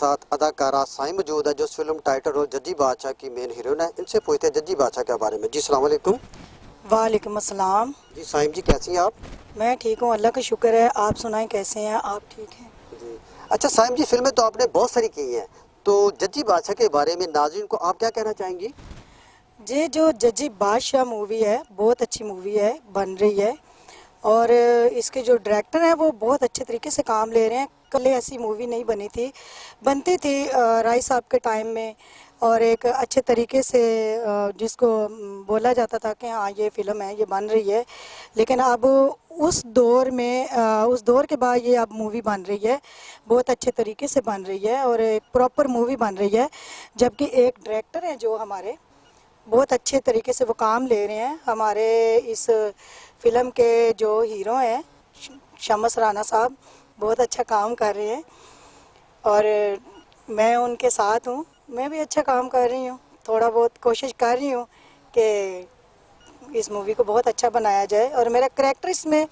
साथ अदाकारा साईं मौजूद है जो फिल्म टाइटल रोल जज्जी बादशाह की मेन हीरोइन है। इनसे पूछते हैं जज्जी बादशाह के बारे में। जी अस्सलाम वालेकुम। वालेकुम अस्सलाम। जी साईं जी कैसी हैं आप? मैं ठीक हूँ, अल्लाह का शुक्र है। आप सुनाएं कैसे हैं? आप ठीक हैं? जी अच्छा साईं जी, फिल्में तो आपने बहुत सारी की हैं, तो जज्जी बादशाह के बारे में नाज़रीन को आप क्या कहना चाहेंगी? जी, जो जज्जी बादशाह मूवी है बहुत अच्छी मूवी है, बन रही है। और इसके जो डायरेक्टर हैं वो बहुत अच्छे तरीके से काम ले रहे हैं। कल ऐसी मूवी नहीं बनी थी, बनती थी राय साहब के टाइम में, और एक अच्छे तरीके से जिसको बोला जाता था कि हाँ ये फ़िल्म है, ये बन रही है। लेकिन अब उस दौर में उस दौर के बाद ये अब मूवी बन रही है, बहुत अच्छे तरीके से बन रही है और एक प्रॉपर मूवी बन रही है। जबकि एक डायरेक्टर है जो हमारे बहुत अच्छे तरीके से वो काम ले रहे हैं। हमारे इस फिल्म के जो हीरो हैं शम्स राना साहब बहुत अच्छा काम कर रहे हैं और मैं उनके साथ हूँ। मैं भी अच्छा काम कर रही हूँ, थोड़ा बहुत कोशिश कर रही हूँ कि इस मूवी को बहुत अच्छा बनाया जाए। और मेरा करैक्टर इसमें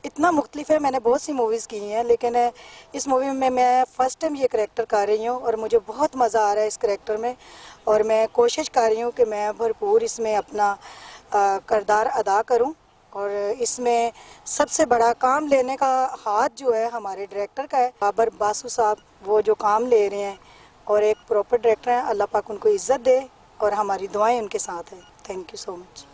इतना मुख्तलिफ है, मैंने बहुत सी मूवीज़ की हैं लेकिन इस मूवी में मैं फ़र्स्ट टाइम ये करैक्टर कर रही हूँ और मुझे बहुत मज़ा आ रहा है इस करैक्टर में। और मैं कोशिश कर रही हूँ कि मैं भरपूर इसमें अपना किरदार अदा करूँ। और इसमें सबसे बड़ा काम लेने का हाथ जो है हमारे डायरेक्टर का है, बाबर बासु साहब। वो जो काम ले रहे हैं और एक प्रॉपर डायरेक्टर हैं, अल्लाह पाक उनको इज़्ज़त दे और हमारी दुआएं उनके साथ हैं। Thank you so much.